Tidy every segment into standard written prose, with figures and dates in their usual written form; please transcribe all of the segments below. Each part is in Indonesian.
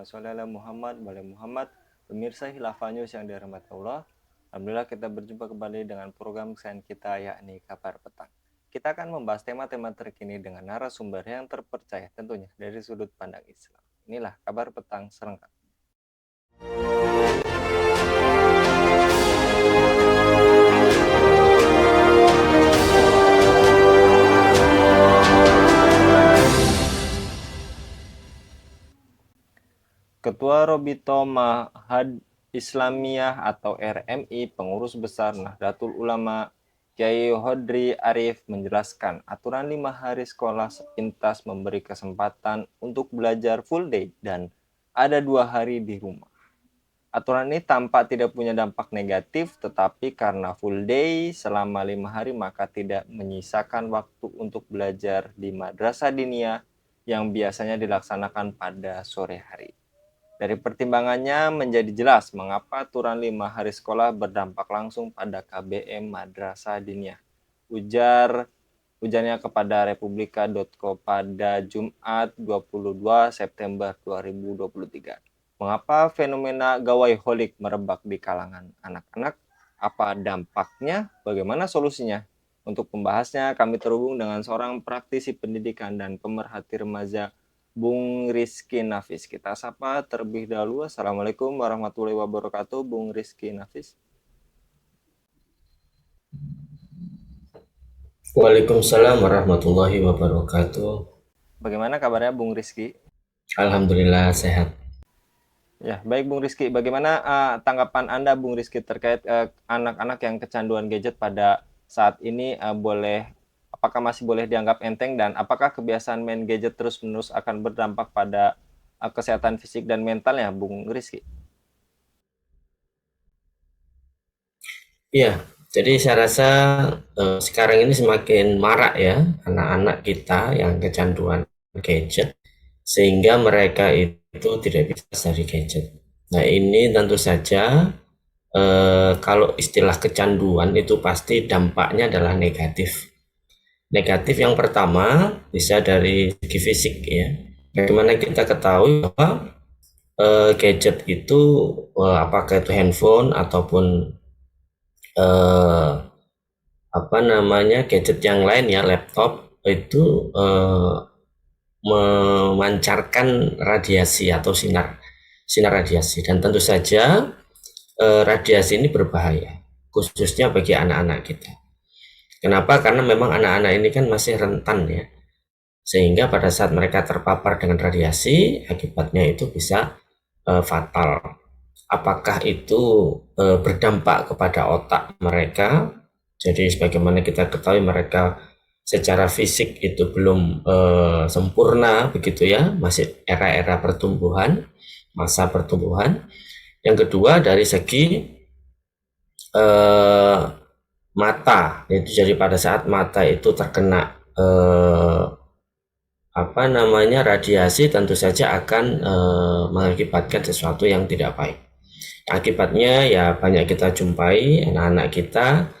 sholli ala Muhammad wa ala Muhammad. Pemirsa Khilafah News yang dirahmati Allah, alhamdulillah kita berjumpa kembali dengan program kesayangan kita, yakni Kabar Petang. Kita akan membahas tema-tema terkini dengan narasumber yang terpercaya, tentunya dari sudut pandang Islam. Inilah Kabar Petang selengkapnya. Ketua Robito Mahad Islamiyah atau RMI, Pengurus Besar Nahdlatul Ulama, Kiai Hodri Arif menjelaskan aturan 5 hari sekolah sepintas memberi kesempatan untuk belajar full day dan ada 2 hari di rumah. Aturan ini tampak tidak punya dampak negatif, tetapi karena full day selama 5 hari maka tidak menyisakan waktu untuk belajar di madrasah diniyah yang biasanya dilaksanakan pada sore hari. Dari pertimbangannya menjadi jelas mengapa aturan 5 hari sekolah berdampak langsung pada KBM Madrasah Diniyah. Ujarnya kepada Republika.co pada Jumat 22 September 2023. Mengapa fenomena gawaiholik merebak di kalangan anak-anak? Apa dampaknya? Bagaimana solusinya? Untuk pembahasnya kami terhubung dengan seorang praktisi pendidikan dan pemerhati remaja, Bung Rizky Nafis. Kita sapa terlebih dahulu. Assalamualaikum warahmatullahi wabarakatuh, Bung Rizky Nafis. Waalaikumsalam warahmatullahi wabarakatuh. Bagaimana kabarnya, Bung Rizky? Alhamdulillah sehat. Ya, baik Bung Rizky. Bagaimana tanggapan Anda, Bung Rizky, terkait anak-anak yang kecanduan gadget pada saat ini? Apakah masih boleh dianggap enteng, dan apakah kebiasaan main gadget terus-menerus akan berdampak pada kesehatan fisik dan mentalnya, Bung Rizky? Iya, jadi saya rasa sekarang ini semakin marak ya anak-anak kita yang kecanduan gadget, sehingga mereka itu tidak bisa dari gadget. Nah ini tentu saja kalau istilah kecanduan itu pasti dampaknya adalah negatif. Negatif yang pertama bisa dari segi fisik ya. Bagaimana kita ketahui bahwa gadget itu apakah itu handphone ataupun gadget yang lain ya, laptop itu memancarkan radiasi atau sinar radiasi, dan tentu saja radiasi ini berbahaya khususnya bagi anak-anak kita. Kenapa? Karena memang anak-anak ini kan masih rentan ya, sehingga pada saat mereka terpapar dengan radiasi akibatnya itu bisa fatal. Apakah itu berdampak kepada otak mereka? Jadi sebagaimana kita ketahui mereka secara fisik itu belum sempurna begitu ya, masih era-era pertumbuhan, masa pertumbuhan. Yang kedua dari segi mata, itu jadi pada saat mata itu terkena radiasi, tentu saja akan mengakibatkan sesuatu yang tidak baik. Akibatnya ya banyak kita jumpai anak-anak kita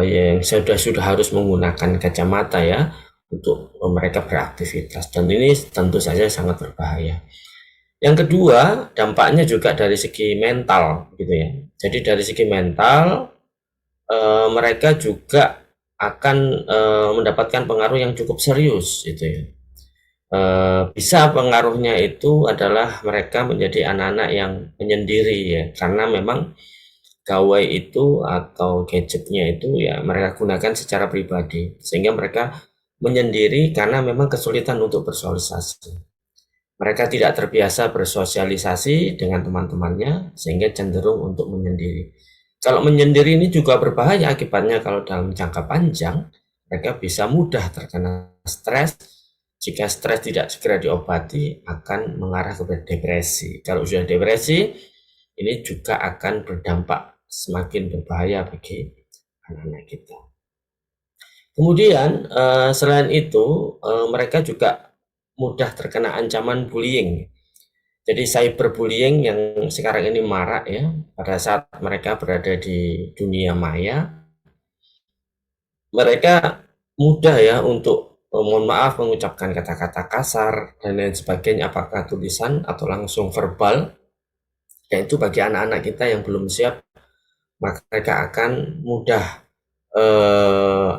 yang sudah harus menggunakan kacamata ya untuk mereka beraktivitas, dan ini tentu saja sangat berbahaya. Yang kedua, dampaknya juga dari segi mental gitu ya. Jadi dari segi mental mereka juga akan mendapatkan pengaruh yang cukup serius gitu ya. Bisa pengaruhnya itu adalah mereka menjadi anak-anak yang menyendiri ya, karena memang gawai itu atau gadgetnya itu ya mereka gunakan secara pribadi, sehingga mereka menyendiri karena memang kesulitan untuk bersosialisasi. Mereka tidak terbiasa bersosialisasi dengan teman-temannya, sehingga cenderung untuk menyendiri. Kalau menyendiri ini juga berbahaya akibatnya. Kalau dalam jangka panjang mereka bisa mudah terkena stres. Jika stres tidak segera diobati akan mengarah kepada depresi. Kalau sudah depresi, ini juga akan berdampak semakin berbahaya bagi anak-anak kita. Kemudian selain itu mereka juga mudah terkena ancaman bullying. Jadi cyberbullying yang sekarang ini marak ya, pada saat mereka berada di dunia maya, mereka mudah ya untuk mohon maaf mengucapkan kata-kata kasar dan lain sebagainya, apakah tulisan atau langsung verbal. Dan itu bagi anak-anak kita yang belum siap, maka mereka akan mudah eh,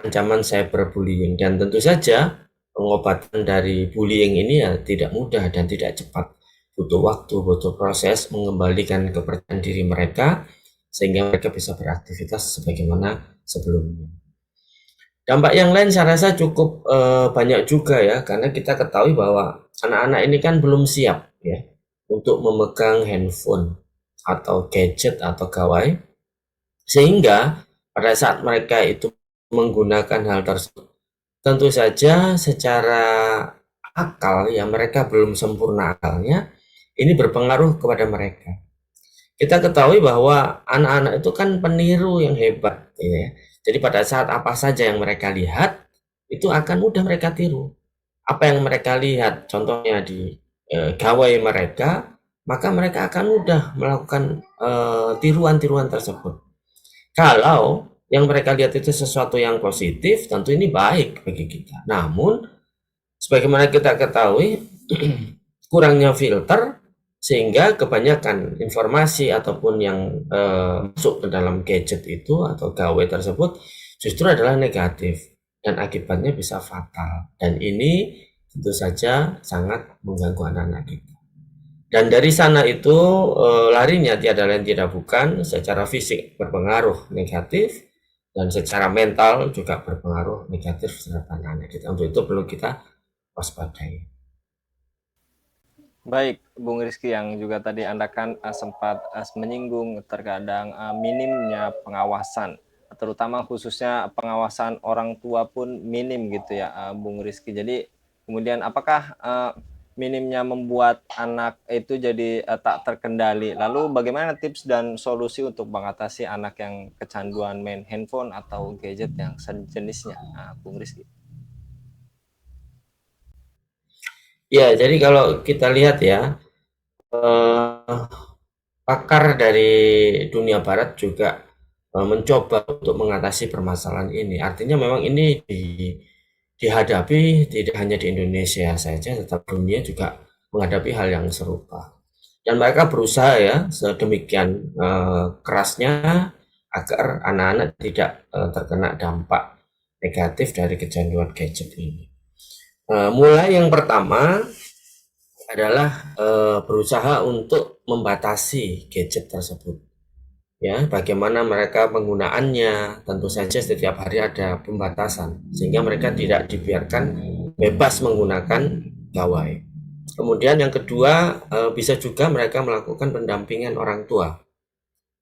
ancaman cyberbullying. Dan tentu saja pengobatan dari bullying ini ya tidak mudah dan tidak cepat. Butuh waktu, butuh proses mengembalikan kepercayaan diri mereka sehingga mereka bisa beraktivitas sebagaimana sebelumnya. Dampak yang lain saya rasa cukup banyak juga ya, karena kita ketahui bahwa anak-anak ini kan belum siap ya untuk memegang handphone atau gadget atau gawai, sehingga pada saat mereka itu menggunakan hal tersebut, tentu saja secara akal ya mereka belum sempurna akalnya, ini berpengaruh kepada mereka. Kita ketahui bahwa anak-anak itu kan peniru yang hebat, ya. Jadi pada saat apa saja yang mereka lihat, itu akan mudah mereka tiru. Apa yang mereka lihat, contohnya di gawai mereka, maka mereka akan mudah melakukan tiruan-tiruan tersebut. Kalau yang mereka lihat itu sesuatu yang positif, tentu ini baik bagi kita. Namun, sebagaimana kita ketahui, kurangnya filter sehingga kebanyakan informasi ataupun yang masuk ke dalam gadget itu atau gawai tersebut justru adalah negatif dan akibatnya bisa fatal, dan ini tentu saja sangat mengganggu anak-anak kita. Dan dari sana itu larinya tiada lain tidak bukan secara fisik berpengaruh negatif dan secara mental juga berpengaruh negatif terhadap anak-anak kita. Untuk itu perlu kita waspadai. Baik, Bung Rizky, yang juga tadi Anda kan sempat menyinggung terkadang minimnya pengawasan, terutama khususnya pengawasan orang tua pun minim gitu ya, Bung Rizky. Jadi kemudian apakah minimnya membuat anak itu jadi tak terkendali? Lalu bagaimana tips dan solusi untuk mengatasi anak yang kecanduan main handphone atau gadget yang sejenisnya, Bung Rizky? Ya, jadi kalau kita lihat ya, pakar dari dunia barat juga mencoba untuk mengatasi permasalahan ini. Artinya memang ini dihadapi tidak hanya di Indonesia saja, tetapi dunia juga menghadapi hal yang serupa. Dan mereka berusaha ya sedemikian kerasnya agar anak-anak tidak terkena dampak negatif dari kecanduan gadget ini. Mulai yang pertama adalah berusaha untuk membatasi gadget tersebut. Ya, bagaimana mereka penggunaannya, tentu saja setiap hari ada pembatasan sehingga mereka tidak dibiarkan bebas menggunakan gawai. Kemudian yang kedua, bisa juga mereka melakukan pendampingan orang tua.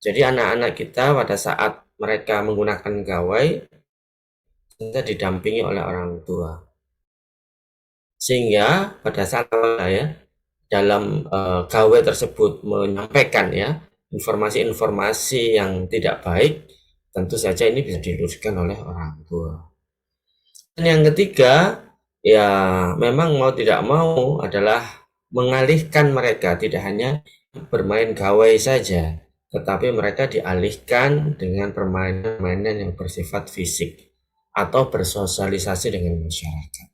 Jadi anak-anak kita pada saat mereka menggunakan gawai, kita didampingi oleh orang tua. Sehingga pada saat ya dalam gawai tersebut menyampaikan ya informasi-informasi yang tidak baik, tentu saja ini bisa diluruskan oleh orang tua. Dan yang ketiga, ya memang mau tidak mau adalah mengalihkan mereka tidak hanya bermain gawai saja, tetapi mereka dialihkan dengan permainan-permainan yang bersifat fisik atau bersosialisasi dengan masyarakat.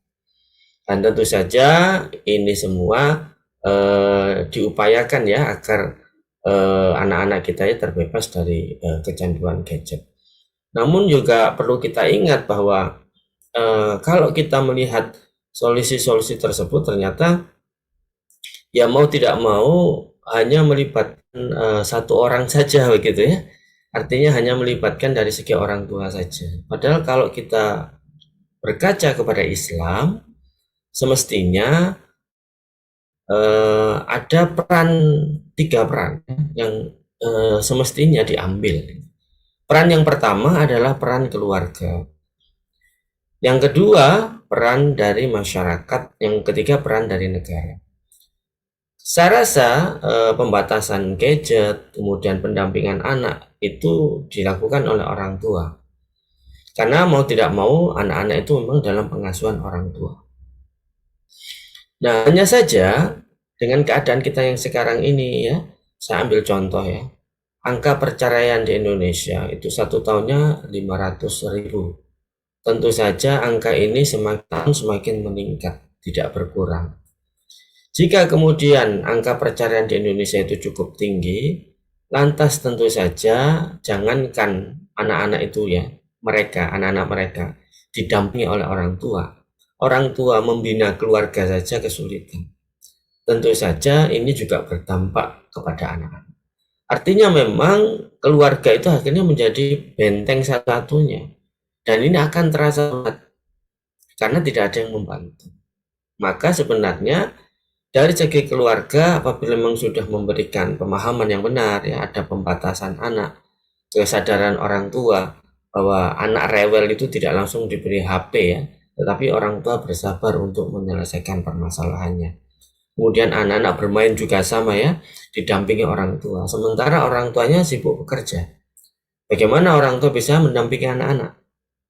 Dan tentu saja ini semua diupayakan ya agar anak-anak kita ya terbebas dari kecanduan gadget. Namun juga perlu kita ingat bahwa kalau kita melihat solusi-solusi tersebut ternyata ya mau tidak mau hanya melibatkan satu orang saja begitu ya. Artinya hanya melibatkan dari segi orang tua saja. Padahal kalau kita berkaca kepada Islam, semestinya ada tiga peran yang semestinya diambil. Peran yang pertama adalah peran keluarga. Yang kedua, peran dari masyarakat. Yang ketiga, peran dari negara. Saya rasa pembatasan gadget, kemudian pendampingan anak itu dilakukan oleh orang tua. Karena mau tidak mau anak-anak itu memang dalam pengasuhan orang tua. Nah, hanya saja dengan keadaan kita yang sekarang ini ya, saya ambil contoh ya, angka perceraian di Indonesia itu 1 tahunnya 500.000. tentu saja angka ini semakin meningkat, tidak berkurang. Jika kemudian angka perceraian di Indonesia itu cukup tinggi, lantas tentu saja jangankan anak-anak itu ya, anak-anak mereka didampingi oleh orang tua. Orang tua membina keluarga saja kesulitan. Tentu saja ini juga berdampak kepada anak-anak. Artinya memang keluarga itu akhirnya menjadi benteng satu-satunya. Dan ini akan terasa berat karena tidak ada yang membantu. Maka sebenarnya dari segi keluarga, apabila memang sudah memberikan pemahaman yang benar, ya ada pembatasan anak, kesadaran orang tua bahwa anak rewel itu tidak langsung diberi HP ya, tetapi orang tua bersabar untuk menyelesaikan permasalahannya. Kemudian anak-anak bermain juga sama ya, didampingi orang tua. Sementara orang tuanya sibuk bekerja. Bagaimana orang tua bisa mendampingi anak-anak?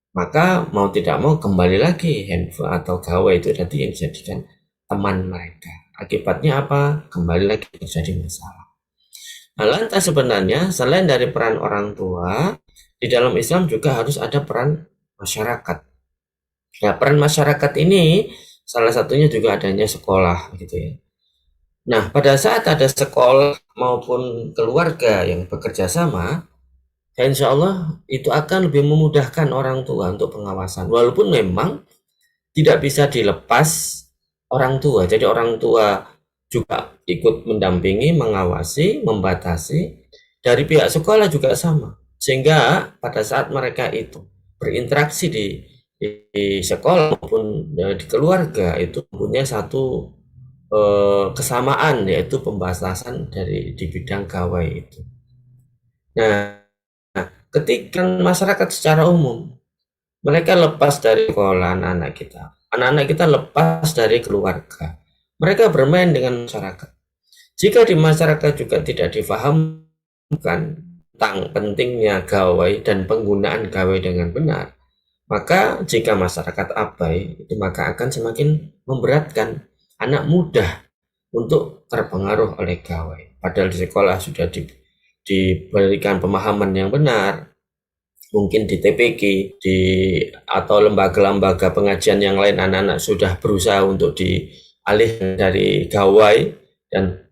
Maka mau tidak mau kembali lagi handphone atau gawai itu nanti yang dijadikan teman mereka. Akibatnya apa? Kembali lagi terjadi masalah. Nah, lantas sebenarnya selain dari peran orang tua, di dalam Islam juga harus ada peran masyarakat. Nah, peran masyarakat ini salah satunya juga adanya sekolah gitu ya. Nah, pada saat ada sekolah maupun keluarga yang bekerja sama, ya insya Allah itu akan lebih memudahkan orang tua untuk pengawasan. Walaupun memang tidak bisa dilepas orang tua. Jadi orang tua juga ikut mendampingi, mengawasi, membatasi. Dari pihak sekolah juga sama. Sehingga pada saat mereka itu berinteraksi di sekolah maupun di keluarga itu punya satu kesamaan, yaitu pembatasan di bidang gawai itu. Nah, ketika masyarakat secara umum mereka lepas dari sekolah, anak-anak kita lepas dari keluarga, mereka bermain dengan masyarakat. Jika di masyarakat juga tidak difahamkan tentang pentingnya gawai dan penggunaan gawai dengan benar, maka jika masyarakat abai, maka akan semakin memberatkan. Anak mudah untuk terpengaruh oleh gawai. Padahal di sekolah sudah diberikan pemahaman yang benar, mungkin di TPQ, atau lembaga-lembaga pengajian yang lain, anak-anak sudah berusaha untuk dialih dari gawai dan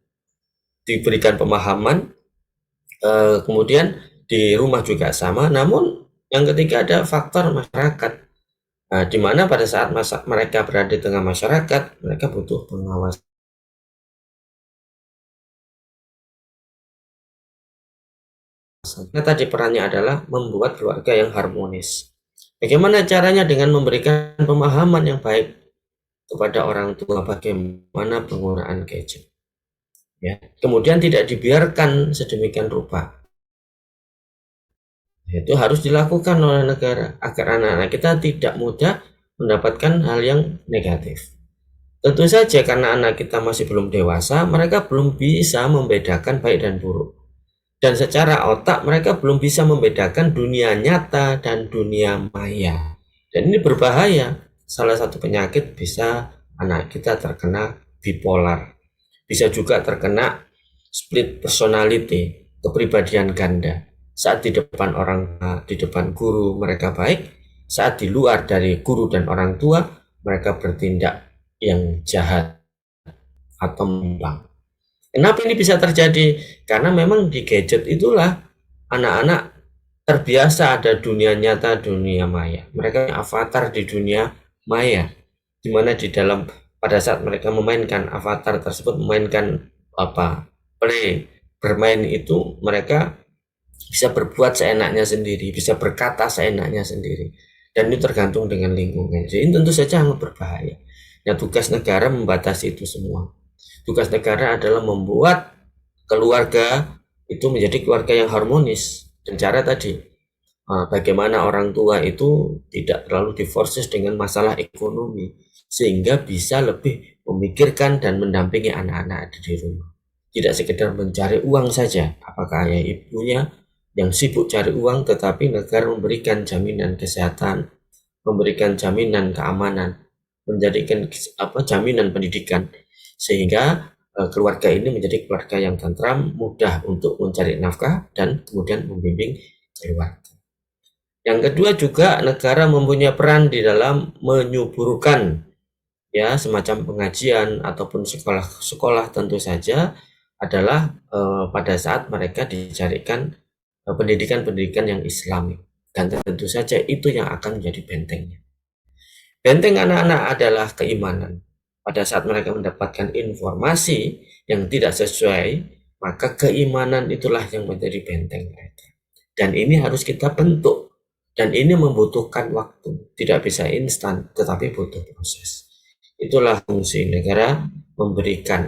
diberikan pemahaman. Kemudian di rumah juga sama, namun yang ketiga ada faktor masyarakat. Nah, di mana pada saat mereka berada di tengah masyarakat, mereka butuh pengawasan. Nah, tadi perannya adalah membuat keluarga yang harmonis. Bagaimana caranya? Dengan memberikan pemahaman yang baik kepada orang tua bagaimana penggunaan gadget. Ya. Kemudian tidak dibiarkan sedemikian rupa. Itu harus dilakukan oleh negara agar anak-anak kita tidak mudah mendapatkan hal yang negatif. Tentu saja karena anak kita masih belum dewasa, mereka belum bisa membedakan baik dan buruk. Dan secara otak mereka belum bisa membedakan dunia nyata dan dunia maya. Dan ini berbahaya. Salah satu penyakit bisa anak kita terkena bipolar. Bisa juga terkena split personality, kepribadian ganda. Saat di depan di depan guru mereka baik, saat di luar dari guru dan orang tua mereka bertindak yang jahat atau menyimpang. Kenapa ini bisa terjadi? Karena memang di gadget itulah anak-anak terbiasa ada dunia nyata, dunia maya. Mereka avatar di dunia maya, di mana di dalam pada saat mereka memainkan avatar tersebut, memainkan bermain itu, mereka bisa berbuat seenaknya sendiri, bisa berkata seenaknya sendiri, dan itu tergantung dengan lingkungan. Jadi tentu saja sangat berbahaya. Nah, tugas negara membatasi itu semua. Tugas negara adalah membuat keluarga itu menjadi keluarga yang harmonis. Dan cara tadi, bagaimana orang tua itu tidak terlalu diforces dengan masalah ekonomi, sehingga bisa lebih memikirkan dan mendampingi anak-anak di rumah. Tidak sekedar mencari uang saja, apakah ayah ibunya yang sibuk cari uang, tetapi negara memberikan jaminan kesehatan, memberikan jaminan keamanan, menjadikan jaminan pendidikan, sehingga keluarga ini menjadi keluarga yang tentram, mudah untuk mencari nafkah dan kemudian membimbing keluarga. Yang kedua juga negara mempunyai peran di dalam menyuburkan ya semacam pengajian ataupun sekolah-sekolah tentu saja adalah pada saat mereka dicarikan pendidikan-pendidikan yang Islami, dan tentu saja itu yang akan menjadi bentengnya. Benteng anak-anak adalah keimanan. Pada saat mereka mendapatkan informasi yang tidak sesuai, maka keimanan itulah yang menjadi benteng mereka. Dan ini harus kita bentuk. Dan ini membutuhkan waktu. Tidak bisa instan, tetapi butuh proses. Itulah fungsi negara, memberikan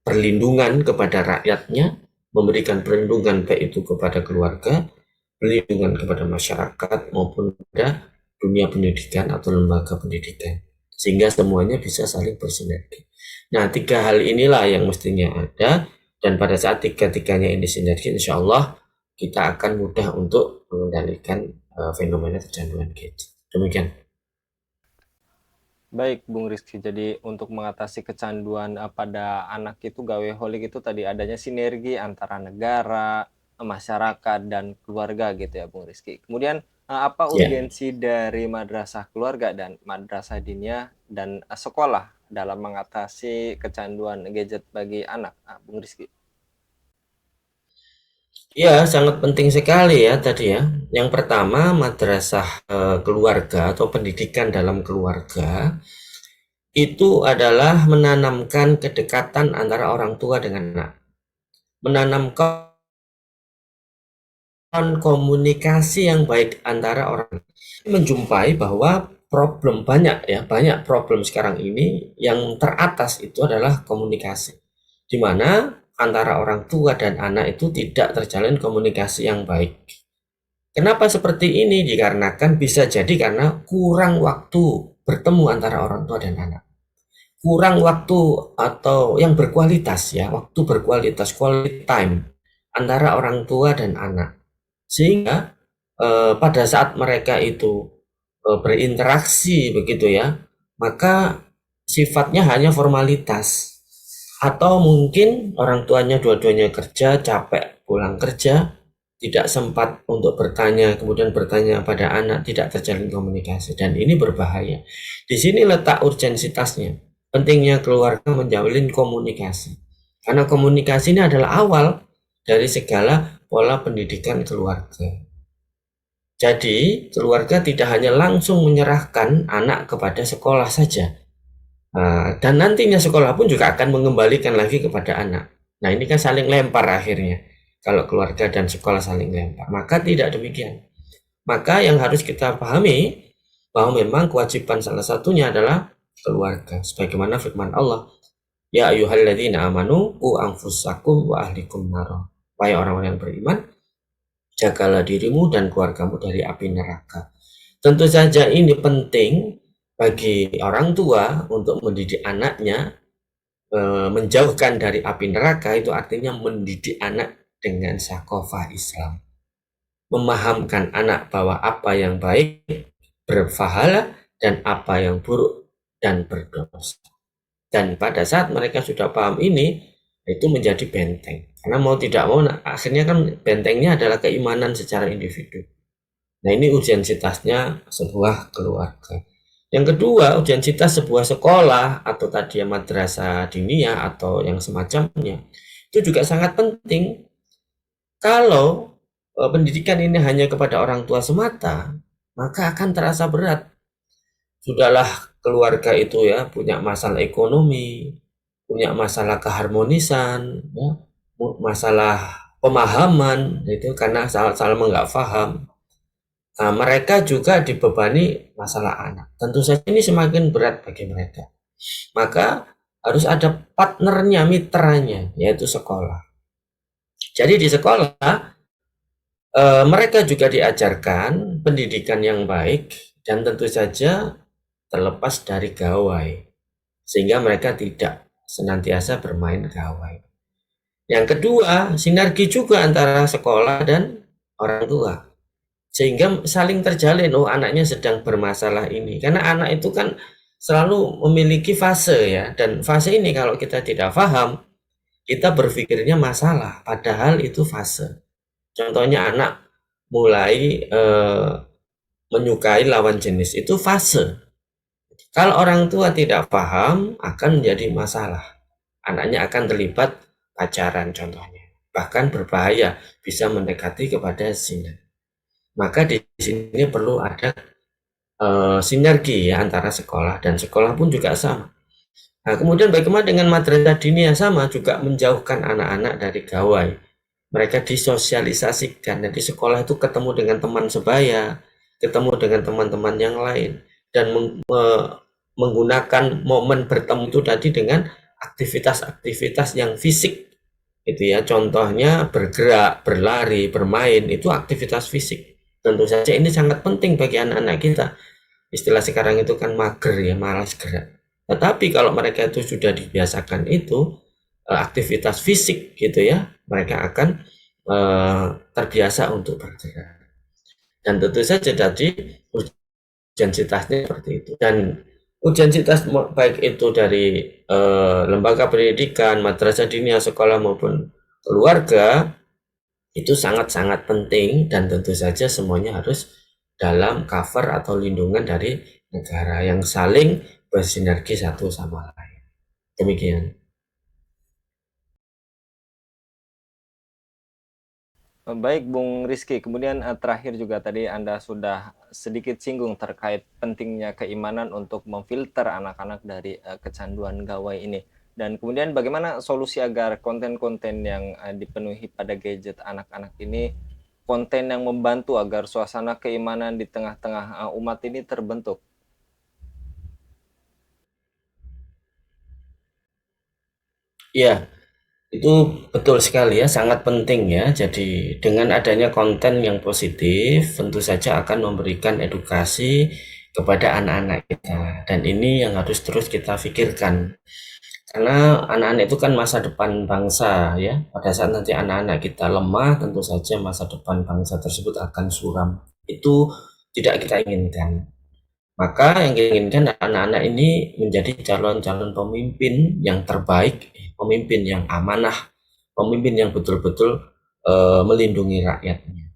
perlindungan kepada rakyatnya, memberikan perlindungan baik itu kepada keluarga, perlindungan kepada masyarakat maupun pada dunia pendidikan atau lembaga pendidikan, sehingga semuanya bisa saling bersinergi. Nah, tiga hal inilah yang mestinya ada, dan pada saat tiga-tiganya ini sinergi, insya Allah kita akan mudah untuk mengendalikan fenomena kecanduan gadget. Demikian. Baik, Bung Rizky. Jadi untuk mengatasi kecanduan pada anak itu gaweholik itu tadi adanya sinergi antara negara, masyarakat, dan keluarga gitu ya, Bung Rizky. Kemudian apa Ya. urgensi dari madrasah keluarga dan madrasah diniyah dan sekolah dalam mengatasi kecanduan gadget bagi anak, Bung Rizky? Ya, sangat penting sekali ya tadi ya. Yang pertama, madrasah keluarga atau pendidikan dalam keluarga itu adalah menanamkan kedekatan antara orang tua dengan anak. Menanamkan komunikasi yang baik antara orang. Menjumpai bahwa banyak problem sekarang ini yang teratas itu adalah komunikasi. Di mana antara orang tua dan anak itu tidak terjalin komunikasi yang baik. Kenapa seperti ini? Dikarenakan bisa jadi karena kurang waktu bertemu antara orang tua dan anak. Kurang waktu atau yang berkualitas ya, waktu berkualitas, quality time antara orang tua dan anak. Sehingga pada saat mereka itu berinteraksi begitu ya, maka sifatnya hanya formalitas. Atau mungkin orang tuanya dua-duanya kerja, capek pulang kerja, tidak sempat untuk bertanya, kemudian bertanya pada anak, tidak terjalin komunikasi, dan ini berbahaya. Di sini letak urgensitasnya, pentingnya keluarga menjalin komunikasi, karena komunikasi ini adalah awal dari segala pola pendidikan keluarga. Jadi keluarga tidak hanya langsung menyerahkan anak kepada sekolah saja, dan nantinya sekolah pun juga akan mengembalikan lagi kepada anak. Nah, ini kan saling lempar akhirnya. Kalau keluarga dan sekolah saling lempar, maka tidak demikian. Maka yang harus kita pahami bahwa memang kewajiban salah satunya adalah keluarga. Sebagaimana firman Allah, ya ayyuhalladzina amanu qu anfusakum wa ahlikum naro. Wahai orang-orang yang beriman, jagalah dirimu dan keluargamu dari api neraka. Tentu saja ini penting bagi orang tua untuk mendidik anaknya menjauhkan dari api neraka. Itu artinya mendidik anak dengan sakofah Islam, memahamkan anak bahwa apa yang baik berpahala dan apa yang buruk dan berdosa. Dan pada saat mereka sudah paham ini, itu menjadi benteng. Karena mau tidak mau, akhirnya kan bentengnya adalah keimanan secara individu. Nah, ini urgensitasnya sebuah keluarga. Yang kedua, urgensitas sebuah sekolah atau tadi madrasah diniyah atau yang semacamnya, itu juga sangat penting. Kalau pendidikan ini hanya kepada orang tua semata, maka akan terasa berat. Sudahlah keluarga itu ya punya masalah ekonomi, punya masalah keharmonisan, ya, masalah pemahaman, itu karena salah nggak paham. Nah, mereka juga dibebani masalah anak. Tentu saja ini semakin berat bagi mereka. Maka harus ada partnernya, mitranya, yaitu sekolah. Jadi di sekolah mereka juga diajarkan pendidikan yang baik dan tentu saja terlepas dari gawai, sehingga mereka tidak senantiasa bermain gawai. Yang kedua, sinergi juga antara sekolah dan orang tua, sehingga saling terjalin. Oh, anaknya sedang bermasalah ini, karena anak itu kan selalu memiliki fase ya, dan fase ini kalau kita tidak paham, kita berpikirnya masalah, padahal itu fase. Contohnya anak mulai menyukai lawan jenis. Itu fase. Kalau orang tua tidak paham, akan menjadi masalah. Anaknya akan terlibat pacaran contohnya. Bahkan berbahaya, bisa mendekati kepada zina. Maka di sini perlu ada sinergi ya antara sekolah dan sekolah pun juga sama. Nah, kemudian bagaimana dengan madrasah diniyah sama juga menjauhkan anak-anak dari gawai. Mereka disosialisasikan. Jadi sekolah itu ketemu dengan teman sebaya, ketemu dengan teman-teman yang lain, dan menggunakan momen bertemu itu tadi dengan aktivitas-aktivitas yang fisik. Itu ya, contohnya bergerak, berlari, bermain, itu aktivitas fisik. Tentu saja ini sangat penting bagi anak-anak kita. Istilah sekarang itu kan mager ya, malas gerak. Tetapi kalau mereka itu sudah dibiasakan itu aktivitas fisik gitu ya, mereka akan terbiasa untuk bergerak. Dan tentu saja tadi urgensitasnya seperti itu. Dan urgensitas baik itu dari lembaga pendidikan, madrasah diniyah, sekolah maupun keluarga itu sangat-sangat penting, dan tentu saja semuanya harus dalam cover atau lindungan dari negara yang saling bersinergi satu sama lain. Demikian. Baik, Bung Rizky. Kemudian terakhir juga tadi Anda sudah sedikit singgung terkait pentingnya keimanan untuk memfilter anak-anak dari kecanduan gawai ini. Dan kemudian bagaimana solusi agar konten-konten yang dipenuhi pada gadget anak-anak ini konten yang membantu agar suasana keimanan di tengah-tengah umat ini terbentuk? Ya, itu betul sekali ya, sangat penting ya. Jadi dengan adanya konten yang positif, tentu saja akan memberikan edukasi kepada anak-anak kita. Dan ini yang harus terus kita pikirkan. Karena anak-anak itu kan masa depan bangsa ya. Pada saat nanti anak-anak kita lemah, tentu saja masa depan bangsa tersebut akan suram. Itu tidak kita inginkan. Maka yang kita inginkan anak-anak ini menjadi calon-calon pemimpin yang terbaik, pemimpin yang amanah, pemimpin yang betul-betul melindungi rakyatnya.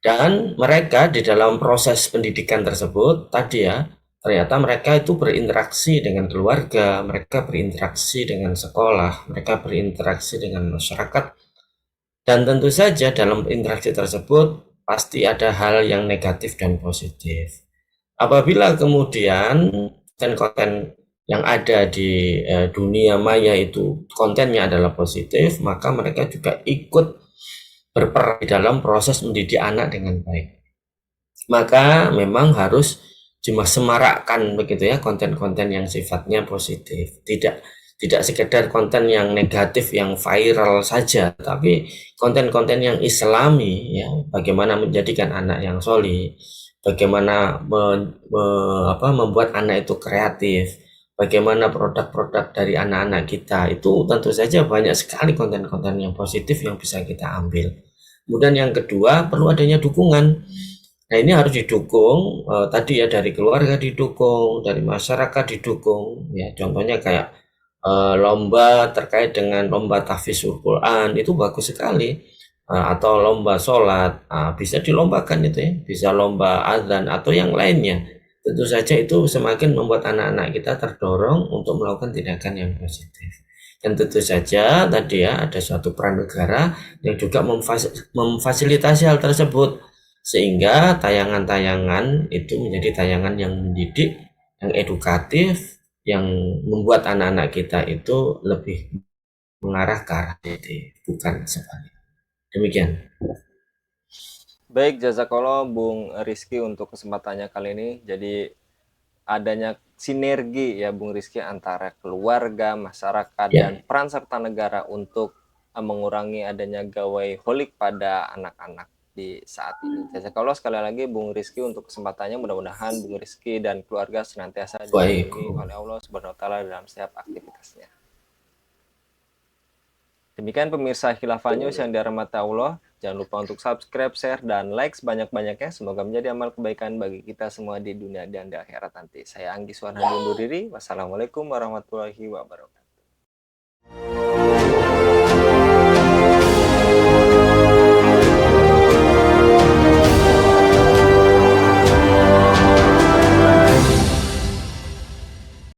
Dan mereka di dalam proses pendidikan tersebut tadi ya, ternyata mereka itu berinteraksi dengan keluarga, mereka berinteraksi dengan sekolah, mereka berinteraksi dengan masyarakat, dan tentu saja dalam interaksi tersebut pasti ada hal yang negatif dan positif. Apabila kemudian konten-konten yang ada di dunia maya itu kontennya adalah positif, maka mereka juga ikut berperan di dalam proses mendidik anak dengan baik. Maka memang harus semarakkan begitu ya konten-konten yang sifatnya positif. Tidak sekedar konten yang negatif yang viral saja, tapi konten-konten yang islami ya, bagaimana menjadikan anak yang solih, bagaimana membuat anak itu kreatif, bagaimana produk-produk dari anak-anak kita itu tentu saja banyak sekali konten-konten yang positif yang bisa kita ambil. Kemudian yang kedua, perlu adanya dukungan. Nah, ini harus didukung tadi ya, dari keluarga didukung, dari masyarakat didukung. Ya, contohnya kayak lomba terkait dengan lomba tahfidzul Quran itu bagus sekali. Atau lomba sholat, bisa dilombakan itu ya, bisa lomba azan atau yang lainnya. Tentu saja itu semakin membuat anak-anak kita terdorong untuk melakukan tindakan yang positif. Dan tentu saja tadi ya ada suatu peran negara yang juga memfasilitasi hal tersebut, sehingga tayangan-tayangan itu menjadi tayangan yang mendidik, yang edukatif, yang membuat anak-anak kita itu lebih mengarah ke arah positif, bukan sebaliknya. Demikian. Baik, jazakallah Bung Rizky untuk kesempatannya kali ini. Jadi adanya sinergi ya Bung Rizky antara keluarga, masyarakat, Ya, dan peran serta negara untuk mengurangi adanya gawai holik pada anak-anak di saat ini. Jazakallah sekali lagi Bung Rizky untuk kesempatannya. Mudah-mudahan Bung Rizky dan keluarga senantiasa baik. dilindungi oleh Allah Subhanahu wa taala dalam setiap aktivitasnya. Demikian pemirsa Khilafah News yang dirahmati Allah. Jangan lupa untuk subscribe, share, dan like sebanyak-banyaknya. Semoga menjadi amal kebaikan bagi kita semua di dunia dan di akhirat nanti. Saya Anggi Suwarnadi undur diri. Wassalamualaikum warahmatullahi wabarakatuh.